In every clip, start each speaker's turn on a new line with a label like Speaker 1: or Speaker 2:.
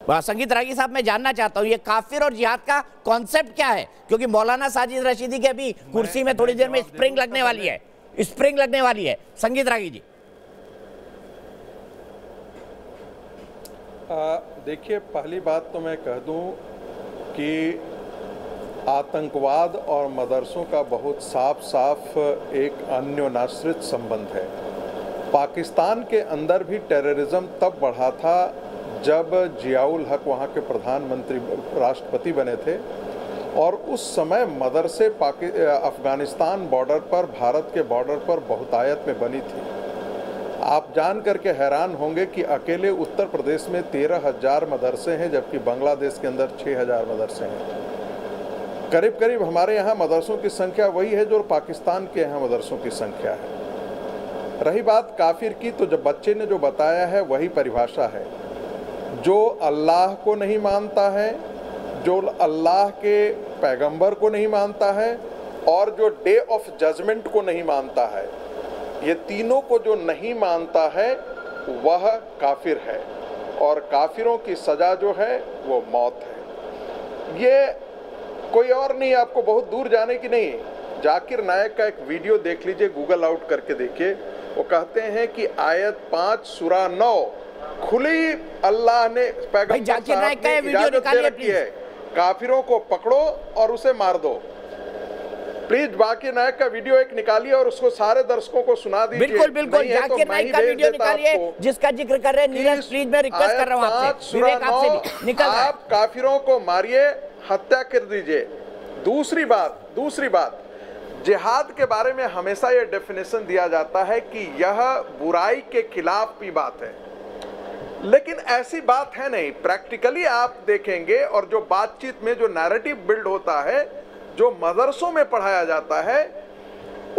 Speaker 1: संगीत रागी साहब, मैं जानना चाहता हूँ ये काफिर और जिहाद का कॉन्सेप्ट क्या है, क्योंकि मौलाना साजिद रशीदी के अभी कुर्सी में थोड़ी देर में स्प्रिंग लगने वाली है, स्प्रिंग लगने वाली है। संगीत रागी जी।
Speaker 2: देखिए, पहली बात तो मैं कह दूं कि आतंकवाद और मदरसों का बहुत साफ साफ एक अन्योन्याश्रित संबंध है। पाकिस्तान के अंदर भी टेररिज्म तब बढ़ा था जब जियाउल हक वहाँ के प्रधानमंत्री राष्ट्रपति बने थे, और उस समय मदरसे अफगानिस्तान बॉर्डर पर, भारत के बॉर्डर पर बहुतायत में बनी थी। आप जान करके हैरान होंगे कि अकेले उत्तर प्रदेश में 13,000 मदरसे हैं, जबकि बांग्लादेश के अंदर 6,000 मदरसे हैं। करीब करीब हमारे यहाँ मदरसों की संख्या वही है जो पाकिस्तान के यहाँ मदरसों की संख्या है। रही बात काफिर की, तो जब बच्चे ने जो बताया है वही परिभाषा है। जो अल्लाह को नहीं मानता है, जो अल्लाह के पैगंबर को नहीं मानता है, और जो डे ऑफ जजमेंट को नहीं मानता है, ये तीनों को जो नहीं मानता है वह काफिर है, और काफिरों की सजा जो है वो मौत है। ये कोई और नहीं, आपको बहुत दूर जाने की नहीं। जाकिर नायक का एक वीडियो देख लीजिए, गूगल आउट करके देखिए। वो कहते हैं कि आयत 5 सूरा 9 खुली अल्लाह ने पैगंबर
Speaker 1: जाकिर नायक का
Speaker 2: इजाजत दे रखी है, काफिरों को पकड़ो और उसे मार दो। प्लीज जाकिर नायक का वीडियो एक निकालिए और उसको सारे दर्शकों को सुना दीजिए।
Speaker 1: बिल्कुल बिल्कुल, जाकिर नायक का वीडियो निकालिए जिसका जिक्र कर रहे हैं नीरज। प्लीज मैं रिक्वेस्ट कर रहा हूं आपसे, विवेक आपसे भी निकल रहा है।
Speaker 2: आप काफिरों को मारिए, हत्या कर दीजिए। दूसरी बात, जिहाद के बारे में हमेशा ये डेफिनेशन दिया जाता है कि यह बुराई के खिलाफ की बात है, लेकिन ऐसी बात है नहीं। प्रैक्टिकली आप देखेंगे, और जो बातचीत में जो नैरेटिव बिल्ड होता है, जो मदरसों में पढ़ाया जाता है,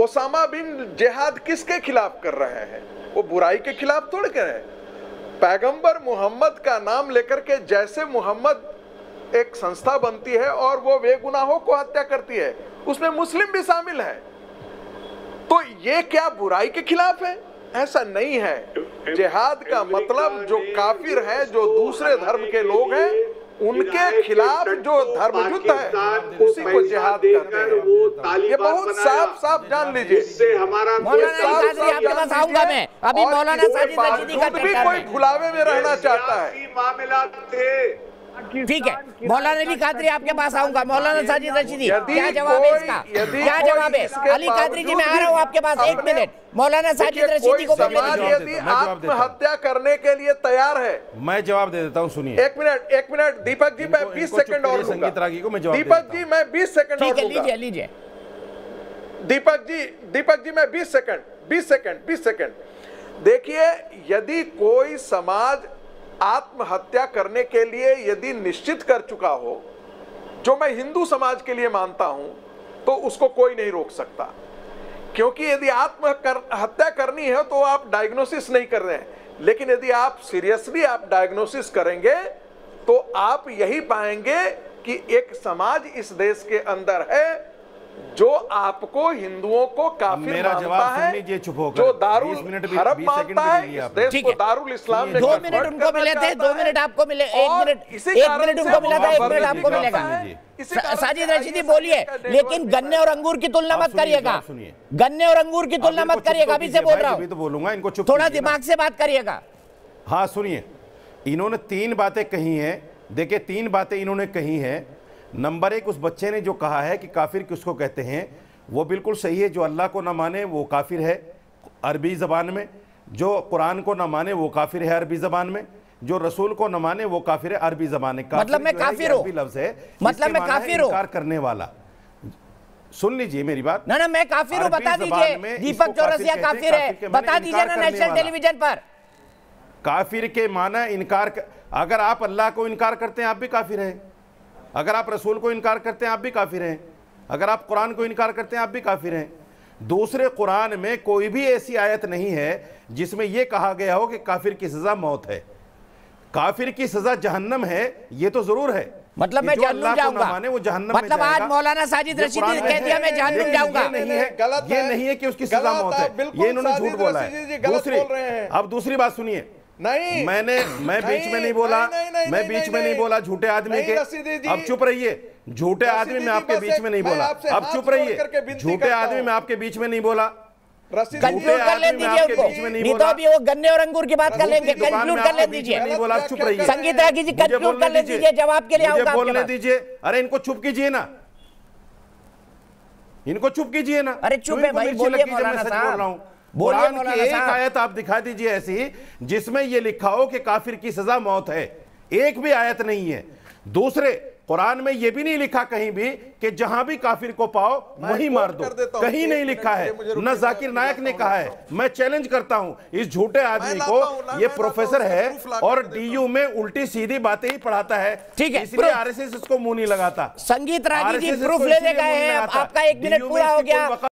Speaker 2: ओसामा बिन जिहाद किसके खिलाफ कर रहे हैं? वो बुराई के खिलाफ थोड़े कर रहे हैं। पैगंबर मोहम्मद का नाम लेकर के जैसे मोहम्मद एक संस्था बनती है और वो बेगुनाहों को हत्या करती है, उसमें मुस्लिम भी शामिल है, तो ये क्या बुराई के खिलाफ है? ऐसा नहीं है। जिहाद का मतलब जो काफिर है, जो दूसरे धर्म के लोग हैं, उनके खिलाफ जो धर्म युद्ध है उसी को जिहाद कहते हैं। ये बहुत साफ साफ जान लीजिए।
Speaker 1: आपके पास आऊंगा मैं अभी। मौलाना साजिद रशीदी का
Speaker 2: भी कोई भुलावे में रहना चाहता है।
Speaker 3: मामला थे,
Speaker 1: ठीक है। मौलाना अली कादरी आपके पास आऊंगा। मौलाना साजिद रशीदी, क्या जवाब है इसका? क्या जवाब है? अली कादरी जी, मैं आ रहा हूँ आपके पास, 1 मिनट। मौलाना साजिद रशीदी को
Speaker 2: यदि आत्महत्या करने के लिए तैयार है,
Speaker 4: मैं जवाब दे देता हूँ, सुनिए।
Speaker 2: एक मिनट दीपक जी, मैं 20 सेकंड और लूंगा।
Speaker 4: संगीत रागी को मैं जवाब
Speaker 2: दीपक जी, मैं 20 सेकंड और लूंगा।
Speaker 1: लीजिए
Speaker 2: दीपक जी मैं 20 सेकंड। देखिए, यदि कोई समाज आत्महत्या करने के लिए यदि निश्चित कर चुका हो, जो मैं हिंदू समाज के लिए मानता हूं, तो उसको कोई नहीं रोक सकता। क्योंकि यदि आत्महत्या करनी है तो आप डायग्नोसिस नहीं कर रहे हैं, लेकिन यदि आप सीरियसली आप डायग्नोसिस करेंगे तो आप यही पाएंगे कि एक समाज इस देश के अंदर है जो आपको हिंदुओं को काफिर मानता है, जो दारुल हरब मानता है, इस देश को दारुल इस्लाम में
Speaker 1: 2 मिनट उनको मिले थे, 2 मिनट आपको मिले, 1 मिनट उनको मिला था, 1 मिनट आपको मिलेगा। साजिद रशीदी बोलिए, लेकिन गन्ने और अंगूर की तुलना मत करिएगा। गन्ने और अंगूर की तुलना मत करिएगा, अभी से बोल रहा हूँ।
Speaker 4: तो बोलूंगा, इनको
Speaker 1: थोड़ा दिमाग से बात करिएगा।
Speaker 4: हाँ सुनिए, इन्होंने 3 बातें कही हैं। देखिए, 3 बातें इन्होंने कही हैं। नंबर 1, उस बच्चे ने जो कहा है कि काफिर किसको कहते हैं, वो बिल्कुल सही है। जो अल्लाह को ना माने वो काफिर है अरबी ज़बान में, जो कुरान को ना माने वो काफिर है अरबी ज़बान में, जो रसूल को ना माने वो काफिर है अरबी ज़बान में।
Speaker 1: मतलब मैं काफिर हूँ,
Speaker 4: लफ्ज़ है,
Speaker 1: मतलब मैं काफिर हूँ,
Speaker 4: इनकार करने वाला। सुन लीजिए मेरी बात।
Speaker 1: ना मैं काफिर हूँ, बता दीजिए। दीपक चौरसिया काफिर है, बता दीजिए ना नेशनल टेलीविजन पर।
Speaker 4: काफिर के माना इनकार, अगर आप अल्लाह को इनकार करते हैं आप भी काफिर हैं, अगर आप रसूल को इनकार करते हैं आप भी काफिर हैं, अगर आप कुरान को इनकार करते हैं आप भी काफिर हैं। दूसरे कुरान में कोई भी ऐसी आयत नहीं है जिसमें यह कहा गया हो कि काफिर की सजा मौत है। काफिर की सजा जहन्नम है, ये तो जरूर है।
Speaker 1: मतलब मैं जहन्नुम जाऊंगा,
Speaker 4: माने वो जहन्नम
Speaker 1: मतलब
Speaker 4: में
Speaker 1: आज मौलाना साजिद रशीदी कह दिया मैं जहन्नुम जाऊंगा।
Speaker 4: ये नहीं है कि उसकी सजा मौत है, ये इन्होंने झूठ बोला है। अब दूसरी बात सुनिए,
Speaker 2: नहीं,
Speaker 4: मैं बीच में नहीं बोला, मैं बीच में नहीं बोला झूठे आदमी के। अब चुप रहिए, झूठे आदमी मैं आपके बीच में नहीं बोला, अब चुप रहिए, झूठे आदमी मैं आपके बीच में नहीं बोला।
Speaker 1: कंक्लूड कर ले दीजिए उनको, नहीं तो अभी वो गन्ने और अंगूर की बात कर लेंगे। कंक्लूड कर ले दीजिए,
Speaker 4: नहीं बोला, चुप रहिए।
Speaker 1: संगीत रागी जी कंक्लूड कर ले दीजिए, जवाब के लिए आऊंगा,
Speaker 4: बोलने दीजिए। अरे इनको चुप कीजिए ना, इनको चुप कीजिए ना।
Speaker 1: अरे चुप है भाई, बोलिए मौलाना साहब,
Speaker 4: कुरान की एक आयत आप दिखा दीजिए ऐसी जिसमें यह लिखा हो कि काफिर की सजा मौत है, एक भी आयत नहीं है। दूसरे, कुरान में यह भी नहीं लिखा कहीं भी कि जहां भी काफिर को पाओ वहीं मार दो, कहीं नहीं लिखा है, न जाकिर नायक ने कहा है। मैं चैलेंज करता हूं इस झूठे आदमी को, ये प्रोफेसर है और डीयू में उल्टी सीधी बातें ही पढ़ाता है,
Speaker 1: ठीक है,
Speaker 4: इसलिए आरएसएस इसको मुंह नहीं लगाता।
Speaker 1: संगीत रागी जी प्रूफ लेने गए हैं, आपका 1 मिनट पूरा हो गया।